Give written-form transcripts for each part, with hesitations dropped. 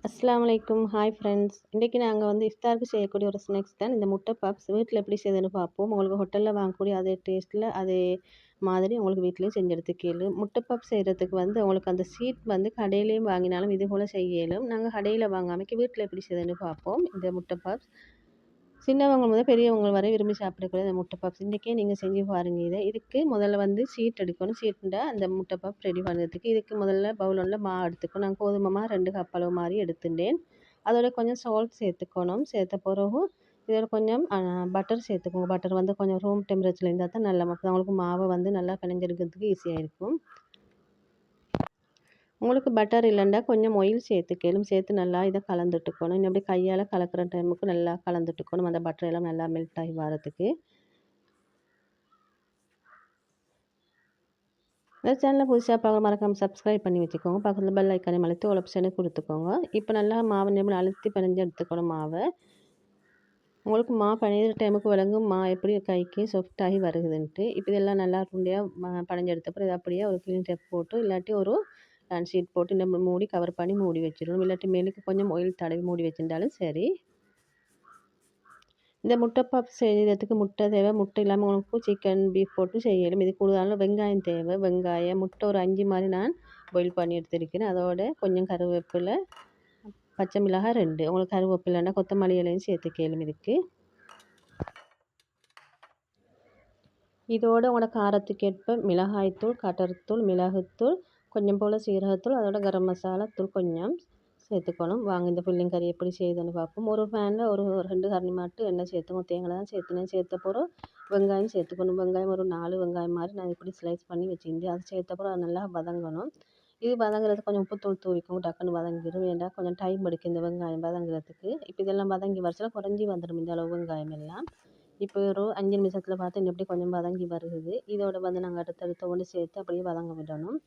அஸ்ஸலாமு அலைக்கும். Hi friends. இன்றைக்கி நாங்கள் இஃப்தாருக்கு செய்யக்கூடிய ஒரு ஸ்நாக்ஸ் தான் இந்த முட்டை பப்ஸ். வீட்டில் எப்படி செய்யுதுன்னு பார்ப்போம். உங்களுக்கு ஹோட்டலில் வாங்கக்கூடிய அதே டேஸ்ட்டில் அதே மாதிரி உங்களுக்கு வீட்லேயும் செஞ்சு எடுத்துக்க முட்டை பப்ஸ் செய்கிறதுக்கு உங்களுக்கு அந்த ஷீட் கடையிலையும் வாங்கினாலும் இது போல் செய்ய இயலும். நாங்கள் கடையில் வாங்காமைக்கு வீட்டில் எப்படி செய்யுதுன்னு பார்ப்போம். இந்த முட்டை பப்ஸ் சின்னவங்க முதல் பெரியவங்க வரை விரும்பி சாப்பிடக்கூடிய இந்த முட்டை பப்ஸ் இன்றைக்கே நீங்கள் செஞ்சு பாருங்கள். இதுக்கு முதல்ல ஷீட் எடுக்கணும். ஷீட்டுண்டா அந்த முட்டை பப் ரெடி பண்ணுறதுக்கு இதுக்கு முதல்ல பவுலில் மாவு எடுத்துக்கணும். நான் கோதுமை மாவு 2 கப் அளவு மாதிரி எடுத்துட்டேன். அதோட கொஞ்சம் சால்ட் சேர்த்துக்கணும். சேர்த்த பிறகு இதோட கொஞ்சம் பட்டர் சேர்த்துக்கோங்க. பட்டர் கொஞ்சம் ரூம் டெம்பரேச்சரில் இருந்தால் தான் நல்லா உங்களுக்கு மாவை நல்லா பிணைஞ்செடுக்கிறதுக்கு ஈஸியாக இருக்கும். உங்களுக்கு பட்டர் இல்லைண்டா கொஞ்சம் ஆயில் சேர்த்துக்கலும். சேர்த்து நல்லா இதை கலந்துட்டுக்கணும். இன்னும் அப்படி கையால் கலக்கிற டைமுக்கு நல்லா கலந்துட்டுக்கணும். அந்த பட்டர் எல்லாம் நல்லா மெல்ட் ஆகி வரதுக்கு. இந்த சேனலை புதுசாக பார்க்க மறக்காமல் சப்ஸ்கிரைப் பண்ணி வச்சுக்கோங்க. பக்கத்தில் பெல் ஐக்கானே அழுத்தி ஒரு ஆப்ஷனை கொடுத்துக்கோங்க. இப்போ நல்லா மாவை நம்ம அழுத்தி பிணைஞ்சு எடுத்துக்கணும் மாவை. உங்களுக்கு பிணையிற டைமுக்கு விளங்கும் எப்படி கைக்கு சாஃப்டாகி வருகுதுன்ட்டு. இப்போ இதெல்லாம் நல்லா உருண்டையாக பிணைஞ்சு எடுத்தப்பறம் இதை அப்படியே ஒரு க்ளீன் டேப் போட்டு இல்லாட்டி ஒரு ஷீட் போட்டு நம்ம மூடி கவர் பண்ணி மூடி வச்சிடணும். இல்லாட்டி மேலுக்கு கொஞ்சம் ஆயில் தடவி மூடி வச்சுருந்தாலும் சரி. இந்த முட்டை பப்ஸ் செய்கிறதுக்கு முட்டை தேவை. முட்டை இல்லாமல் உங்களுக்கு சிக்கன் பீஃப் போட்டு செய்யணும். இது கூடுதலாக வெங்காயம் தேவை. வெங்காயம் முட்டை ஒரு 5 மாதிரி நான் பாயில் பண்ணி எடுத்துருக்கிறேன். அதோட கொஞ்சம் கருவேப்பிலை, பச்சை மிளகாய் 2. உங்களுக்கு கருவேப்பிலைன்னா கொத்தமல்லி இலையும் சேர்த்துக்கலும் இதுக்கு. இதோட உங்களோட காரத்துக்கேற்ப மிளகாய்த்தூள், கட்டர்த்தூள், மிளகுத்தூள், கொஞ்சம் போல் சீரகத்தூள், அதோட கரம் மசாலா தூள் கொஞ்சம் சேர்த்துக்கணும். வாங்க இந்த ஃபில்லிங் கறி எப்படி செய்யுதுன்னு பார்ப்போம். ஒரு பேனில் ஒரு 2 கரண்டி மாட்டு எண்ணெய் சேர்த்துக்கணும். தேங்காய் தான் சேர்த்துனேன். சேர்த்த பிறகு வெங்காயம் சேர்த்துக்கணும். வெங்காயம் ஒரு 4 வெங்காயம் மாதிரி நான் இப்படி ஸ்லைஸ் பண்ணி வச்சுருந்தேன். அது சேர்த்த பிறகு அது நல்லா வதங்கணும். இது வதங்குறது கொஞ்சம் உப்புத்தூள் தூவிக்கோங்க. டக்குன்னு வதங்கிடும். வேண்டாம் கொஞ்சம் டைம் எடுக்கும் இந்த வெங்காயம் வதங்குறதுக்கு. இப்போ இதெல்லாம் வதங்கி வரிசையில் குறைஞ்சி வந்துடும் இந்த அளவு வெங்காயம் எல்லாம். இப்போ ஒரு 5 நிமிஷத்தில் பார்த்து எப்படி கொஞ்சம் வதங்கி வருகுது. இதோட நாங்கள் அடுத்தடுத்து ஒன்று சேர்த்து அப்படியே வதங்க விடணும்.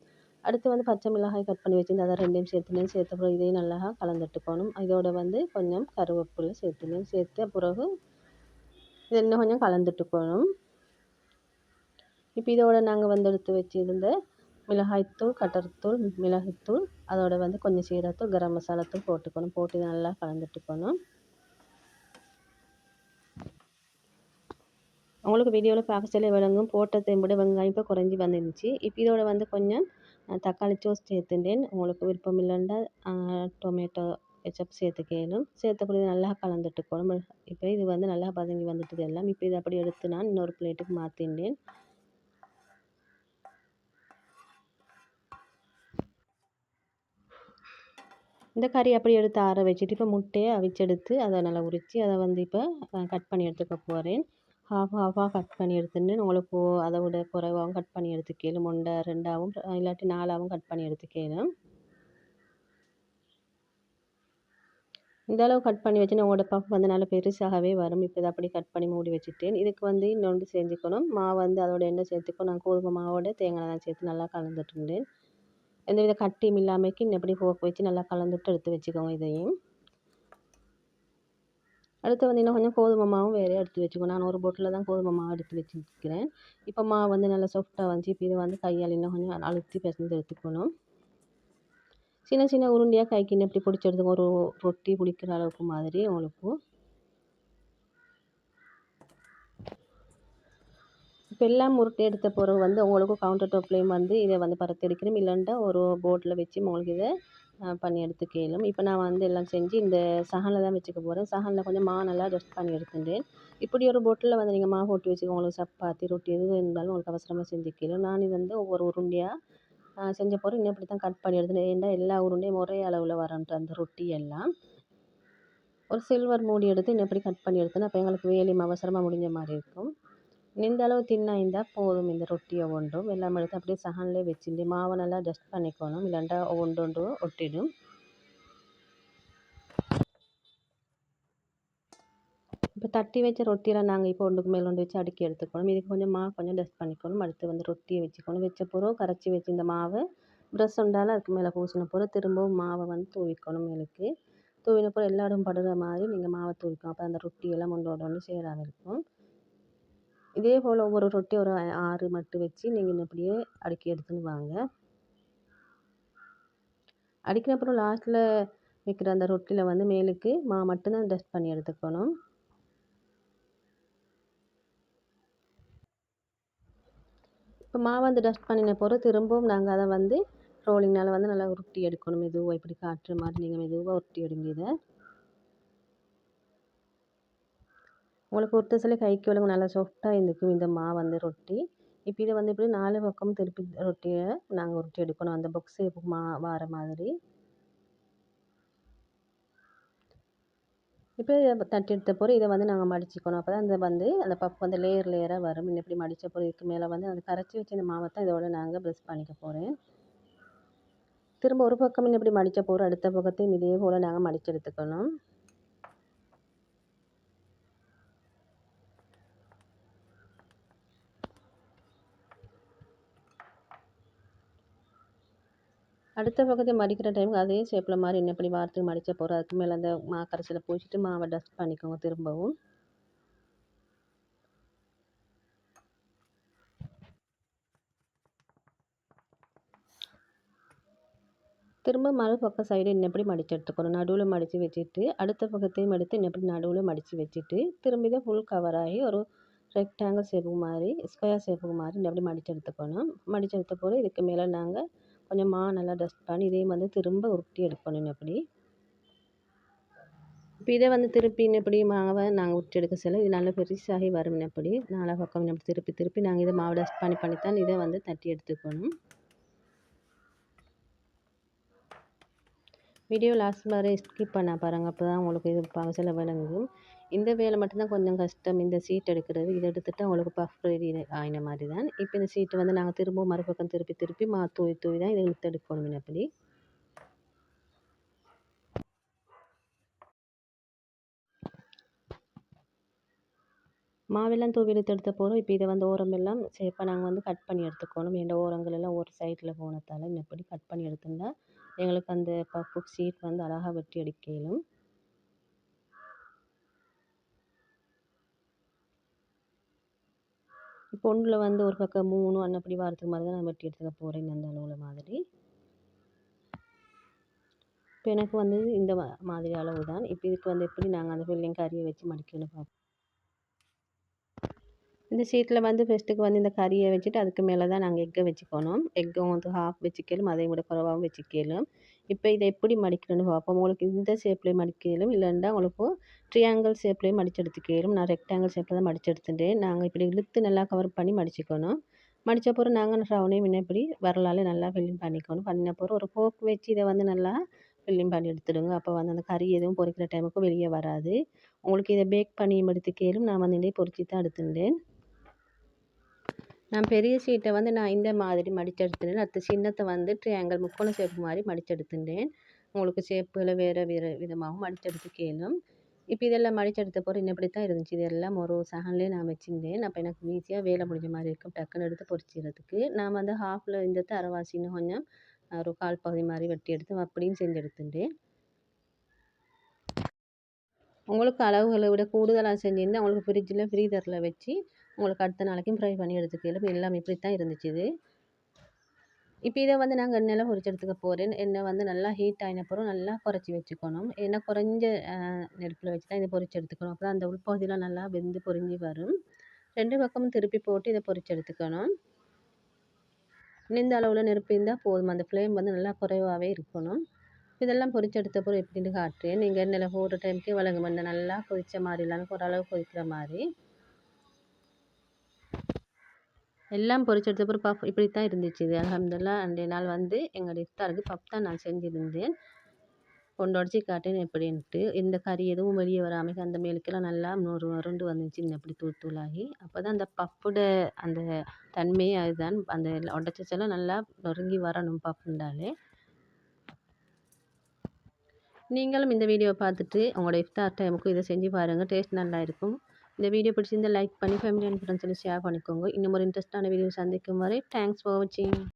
அடுத்து பச்சை மிளகாய் கட் பண்ணி வச்சுருந்து அதை 2யும் சேர்த்துனேன். சேர்த்த பிறகு இதையும் நல்லா கலந்துட்டுக்கணும். இதோட கொஞ்சம் கருவேப்பிலை சேர்த்துனேன். சேர்த்த பிறகு இது இன்னும் கொஞ்சம் கலந்துட்டுக்கணும். இப்போ இதோட நாங்கள் எடுத்து வச்சுருந்த மிளகாய்த்தூள், கட்டர்த்தூள், மிளகுத்தூள், அதோட கொஞ்சம் சீரகத்தூள், கரம் மசாலாத்தூள் போட்டுக்கணும். போட்டு இதை நல்லா கலந்துட்டுக்கணும். உங்களுக்கு வீடியோவில் பார்க்க சொல்ல விளங்கும். போட்டதை விட வெங்காயம் இப்போ குறைஞ்சி வந்துருந்துச்சு. இப்போ இதோட கொஞ்சம் தக்காளி ஜூஸ் சேர்த்துட்டேன். உங்களுக்கு விருப்பம் இல்லைன்னா டொமேட்டோ கெச்சப் சேர்த்துக்கலும். சேர்த்தப்படி நல்லா கலந்துட்டுக்கணும். இப்போ இது நல்லா பதங்கி வந்துட்டுது எல்லாம். இப்போ இதை அப்படி எடுத்து நான் இன்னொரு பிளேட்டுக்கு மாற்றிட்டேன். இந்த கறி அப்படி எடுத்து ஆற வச்சுட்டு இப்போ முட்டையை அவிச்செடுத்து அதை நல்லா உரித்து அதை இப்போ கட் பண்ணி எடுத்துக்க போகிறேன். ஹாஃபாக கட் பண்ணி எடுத்துட்டு உங்களுக்கு அதை விட குறைவாகவும் கட் பண்ணி எடுத்துக்கலும். 1 2ஆகவும் இல்லாட்டி 4ஆகவும் கட் பண்ணி எடுத்துக்கலும். இந்த அளவு கட் பண்ணி வச்சுன்னா உங்களோட பஃப் நல்லா பெருசாகவே வரும். இப்போ இதை அப்படி கட் பண்ணி மூடி வச்சுட்டேன். இதுக்கு இன்னொன்று செஞ்சுக்கணும். மாவு அதோட எண்ணெய் சேர்த்துக்கணும். நான் கோதுமை மாவோட தேங்காய் தான் சேர்த்து நல்லா கலந்துட்டு இருந்தேன். எந்தவித கட்டியும் இல்லாமைக்கு இப்படி போக்கு வச்சு நல்லா கலந்துட்டு எடுத்து வச்சுக்கோங்க. இதையும் அடுத்து இன்னும் கொஞ்சம் கோதுமை மாவும் வேறு எடுத்து வச்சுக்கோங்க. நான் ஒரு பொட்டில் தான் கோதுமை மாவு எடுத்து வச்சுருக்கிறேன். இப்போ மாவு நல்லா சாஃப்டாக வந்துச்சு. இப்போ இது கையால் இன்னும் கொஞ்சம் அழுத்தி பிசைஞ்சு எடுத்துக்கணும். சின்ன சின்ன உருண்டையாக கைக்கு இப்படி பிடிச்சி எடுத்துக்கோங்க. ஒரு ரொட்டி பிடிக்கிற அளவுக்கு மாதிரி உங்களுக்கு. இப்போ எல்லாம் உருட்டி எடுத்த பிறகு உங்களுக்கு கவுண்டர் டாப்லேயும் இதை பரத்தி எடுக்கணும். இல்லைன்னா ஒரு போர்டில் வச்சு உங்களுக்கு இதை பண்ணி எடுத்துக்கலும். இப்போ நான் எல்லாம் செஞ்சு இந்த சகனில் தான் வச்சுக்க போகிறேன். சகனில் கொஞ்சம் மாவு நல்லா டஸ்ட் பண்ணி எடுத்துட்டேன். இப்படி ஒரு போட்டில் நீங்கள் மாவு போட்டு வச்சுக்கோங்க. உங்களுக்கு சப்பாத்தி ரொட்டி எது இருந்தாலும் உங்களுக்கு அவசரமாக செஞ்சுக்கலாம். நான் இது ஒவ்வொரு உருண்டையாக செஞ்ச பிறகு இன்னும் இப்படி தான் கட் பண்ணி எடுத்துட்டேன். ஏன்னா எல்லா உருண்டையும் ஒரே அளவில் வரன்ட்டு அந்த ரொட்டி எல்லாம். ஒரு சில்வர் மூடி எடுத்து இன்னும் இப்படி கட் பண்ணி எடுத்தேன்னா அப்போ எங்களுக்கு வேலையும் அவசரமாக முடிஞ்ச மாதிரி இருக்கும். இந்த அளவு தின்னாக இருந்தால் போதும். இந்த ரொட்டி ஒவ்வொன்றும் எல்லாம் எடுத்து அப்படியே சகன்லேயே வச்சுட்டு மாவை நல்லா டஸ்ட் பண்ணிக்கணும். இல்லைண்டா ஒவ்வொன்று ஒட்டிடும். இப்போ தட்டி வச்ச ரொட்டியில் நாங்கள் இப்போ ஒன்றுக்கு மேல் ஒன்று வச்சு அடுக்கி எடுத்துக்கணும். இதுக்கு கொஞ்சம் மாவு கொஞ்சம் டஸ்ட் பண்ணிக்கணும். அடுத்து ரொட்டியை வச்சுக்கணும். வச்ச பிறகு கரைச்சி வச்சு இந்த மாவை ப்ரெஷ் உண்டாலும் அதுக்கு மேலே பூசின பிறகு திரும்பவும் மாவை தூவிக்கணும். மேலுக்கு தூவின பிறகு எல்லா இடம் படுற மாதிரி நீங்கள் மாவை தூவிக்கணும். அப்போ அந்த ரொட்டி எல்லாம் ஒன்று சேராமல் இருக்கும். இதே போல் ஒவ்வொரு ரொட்டி ஒரு 6 மட்டு வச்சு நீங்கள் இப்படியே அடுக்கி எடுத்துன்னு வாங்க. அடிக்கிற அப்புறம் லாஸ்ட்டில் வைக்கிற அந்த ரொட்டியில் வந்து மேலுக்கு மட்டும்தான் டஸ்ட் பண்ணி எடுத்துக்கணும். இப்போ வந்து டஸ்ட் பண்ணின பிறகு திரும்பவும் நாங்கள் அதை வந்து ரோலிங்னால் வந்து நல்லா உருட்டி எடுக்கணும். மெதுவாக இப்படி காட்டுற மாதிரி நீங்கள் மெதுவாக உருட்டி எடுங்க. இதை உங்களுக்கு உருட்ட சொல்லி கைக்கு விலங்கு நல்லா சாஃப்டாக இருந்துக்கும் இந்த வந்து ரொட்டி. இப்போ இதை வந்து இப்படி 4 பக்கமும் திருப்பி ரொட்டியை நாங்கள் உருட்டி எடுக்கணும். அந்த பாக்ஸ் ஷேப்புக்கு வார மாதிரி. இப்போ இதை தட்டி எடுத்த பிறகு இதை வந்து நாங்கள் மடிச்சிக்கணும். அப்போ தான் அந்த பப்பு வந்து லேயராக வரும். இப்படி மடித்த பிறகு இதுக்கு மேலே வந்து அந்த கரைச்சி வச்ச இந்த மாவை தான் இதோட நாங்கள் ப்ரெஸ் பண்ணிக்க போகிறேன். திரும்ப ஒரு பக்கம் இப்படி மடித்த பிறகு அடுத்த பக்கத்தையும் இதே போல் நாங்கள் மடித்து எடுத்துக்கணும். அடுத்த பக்கத்தை மடிக்கிற டைமுக்கு அதே ஷேப்பில் மாதிரி இப்படி வாரத்துக்கு மடித்த போகிறோம். அதுக்கு மேலே அந்த கரைசலை பூசிட்டு மாவை டஸ்ட் பண்ணிக்கோங்க. திரும்பவும் மறுபக்கம் சைடு இப்படி மடித்து எடுத்துக்கணும். நடுவில் மடித்து வச்சுட்டு அடுத்த பக்கத்தையும் எடுத்து இப்படி நடுவில் மடித்து வச்சுட்டு திரும்பி தான் ஃபுல் கவர் ஆகி ஒரு ரெக்டாங்கிள் ஷேப்புக்கு மாதிரி ஸ்கொயர் ஷேப்புக்கு மாதிரி இப்படி மடித்து எடுத்துக்கணும். மடித்து எடுத்த போது இதுக்கு மேலே நாங்கள் கொஞ்சம் நல்லா டஸ்ட் பண்ணி இதே வந்து திரும்ப உருட்டி எடுக்கணும். இப்படி இப்போ இதை வந்து திருப்பி இப்படி மாவை நாங்கள் உருட்டி எடுக்க சொல்ல இது நல்லா பெருசாகி வரும். இப்படி 4 பக்கம் இப்படி திருப்பி நாங்கள் இதை மாவு டஸ்ட் பண்ணித்தான் இதை வந்து தட்டி எடுத்துக்கணும். வீடியோ லாஸ்ட் வரை ஸ்கிப் பண்ண பாருங்கள். அப்போ தான் உங்களுக்கு இது பவசில் விளங்கும். இந்த வேலை மட்டும்தான் கொஞ்சம் கஷ்டம். இந்த சீட் எடுக்கிறது இதை எடுத்துகிட்டு உங்களுக்கு பஃப் ரெடி ஆகின மாதிரி தான். இப்போ இந்த சீட்டு வந்து நாங்கள் திரும்ப மறுபக்கம் திருப்பி தூவி தான் இதை இழுத்து எடுக்கணும். அப்படி மாவெல்லாம் தூவி இழுத்து எடுத்த போகிறோம். இப்போ இதை வந்து ஓரமெல்லாம் சேஃபாக நாங்கள் வந்து கட் பண்ணி எடுத்துக்கணும். எந்த ஓரங்கள் எல்லாம் ஒரு சைடில் போனதால் இப்படி கட் பண்ணி எடுத்துருந்தா எங்களுக்கு அந்த பஃப் சீட் வந்து அழகாக வெட்டி எடுக்கலும். இப்போ ஒன்றில் வந்து ஒரு பக்கம் 3 அப்படி வாரத்துக்கு மாதிரி தான் நான் வெட்டி எடுத்துக்க போகிறேன். அந்த அளவில் மாதிரி இப்போ எனக்கு வந்து இந்த மாதிரி அளவு தான். இப்போ இதுக்கு வந்து எப்படி நாங்கள் அந்த ஃபில்லிங் கறியை வச்சு மடிக்கணும் பார்ப்போம். இந்த சீட்டில் வந்து ஃபஸ்ட்டுக்கு வந்து இந்த கறியை வச்சுட்டு அதுக்கு மேலே தான் நாங்கள் எக்கை வச்சுக்கணும். எக்கை வந்து ஹாஃப் வச்சுக்கலும் அதையும் விட குறைவாகவும் வச்சுக்கலும். இப்போ இதை எப்படி மடிக்கணும்னு பார்ப்போம். உங்களுக்கு இந்த ஷேப்லேயும் மடிக்கலும் இல்லைன்னா உங்களுக்கு ட்ரையாங்கிள் ஷேப்லேயும் மடித்து எடுத்துக்கலும். நான் ரெக்டாங்கிள் ஷேப்பில் தான் மடித்து எடுத்துட்டேன். நாங்கள் இப்படி இழுத்து நல்லா கவர் பண்ணி மடிச்சுக்கணும். மடித்த பிறகு நாங்கள் ரவுனையும் இப்படி வரலாலே நல்லா ஃபில்லிங் பண்ணிக்கணும். பண்ணின பிறகு ஒரு ஃபோக் வச்சு இதை வந்து நல்லா ஃபில்லிங் பண்ணி எடுத்துடுங்க. அப்போ வந்து அந்த கறி எதுவும் பொரிக்கிற டைமுக்கு வெளியே வராது. உங்களுக்கு இதை பேக் பண்ணி எடுத்துக்கலும். நான் வந்து இதே பொரிச்சு தான் எடுத்துட்டேன். நான் பெரிய சீட்டை வந்து நான் இந்த மாதிரி மடித்து எடுத்துட்டேன். அடுத்த சின்னத்தை வந்து ட்ரையாங்கிள் முக்கோண ஷேப்பு மாதிரி மடித்து எடுத்துட்டேன். உங்களுக்கு ஷேப்புகளை வேறு விதமாகவும் மடித்து எடுத்துக்கலும். இப்போ இதெல்லாம் மடித்து எடுத்த பிறகு இப்படி தான் இருந்துச்சு. இதெல்லாம் ஒரு சகன்லேயே நான் வச்சுருந்தேன். அப்போ எனக்கு ஈஸியாக வேலை முடிஞ்ச மாதிரி இருக்கும். டக்குன்னு எடுத்து பொரிச்சிடுறதுக்கு நான் வந்து ஹாஃபில் இந்த அரைவாசின்னு கொஞ்சம் ஒரு 1/4 பகுதி மாதிரி வெட்டி எடுத்து அப்படியும் செஞ்சு எடுத்துட்டேன். உங்களுக்கு அளவுகளை விட கூடுதலாக செஞ்சுருந்தால் உங்களுக்கு ஃப்ரீசரில் வச்சு உங்களுக்கு அடுத்த நாளைக்கும் ஃப்ரை பண்ணி எடுத்துக்கலாம். எல்லாம் இப்படி தான் இருந்துச்சு இது. இப்போ இதை வந்து நாங்கள் எண்ணெயில் பொரிச்சு எடுத்துக்க போகிறேன். எண்ணெய் வந்து நல்லா ஹீட் ஆகின பிறகு நல்லா குறைச்சி வச்சுக்கணும். ஏன்னா குறைஞ்ச நெருப்பில் வச்சு தான் இதை பொரிச்சு எடுத்துக்கணும். அப்போ தான் அந்த உள்பகுதியெலாம் நல்லா வெந்து பொரிஞ்சு வரும். 2 பக்கமும் திருப்பி போட்டு இதை பொரிச்சு எடுத்துக்கணும். இந்த அளவில் நெருப்பு இருந்தால் போதும். அந்த ஃப்ளேம் வந்து நல்லா குறைவாகவே இருக்கணும். இதெல்லாம் பொரிச்சு எடுத்த பிறகு எப்படின்னு காட்டுறேன். நீங்கள் எண்ணெயில் போடுற டைமுக்கு வழங்கும் அந்த நல்லா கொதித்த மாதிரி இல்லாமல் ஓரளவு கொதிக்கிற மாதிரி எல்லாம் பொரிச்சு எடுத்த பிறகு பஃப் இப்படி தான் இருந்துச்சு. இது அல்ஹம்துலில்லாஹ் அன்றைய நாள் வந்து எங்களுடைய இஃப்தாருக்கு பஃப் தான் நான் செஞ்சுருந்தேன். கொண்டு உடச்சி காட்டேன் எப்படின்ட்டு. இந்த கறி எதுவும் வெளியே வராமல் அந்த மேலுக்கெல்லாம் நல்லா உருண்டு வந்துச்சு. இப்படி தூளாகி அப்போ தான் அந்த பஃப்போட அந்த தன்மையே அதுதான். அந்த உடச்செல்லாம் நல்லா நொறுங்கி வரணும் பஃப்ண்டாலே. நீங்களும் இந்த வீடியோவை பார்த்துட்டு உங்களோட இஃப்தார் டைமுக்கு இதை செஞ்சு பாருங்கள். டேஸ்ட் நல்லா இருக்கும். இந்த வீடியோ பிடிச்சிருந்தால் லைக் பண்ணி ஃபேமிலி அண்ட் ஃப்ரெண்ட்ஸ் ஷேர் பண்ணிக்கோங்க. இன்னும் ஒரு இன்ட்ரெஸ்டான வீடியோ சந்திக்கும் வரை தேங்க்ஸ் ஃபார் வாட்சிங்.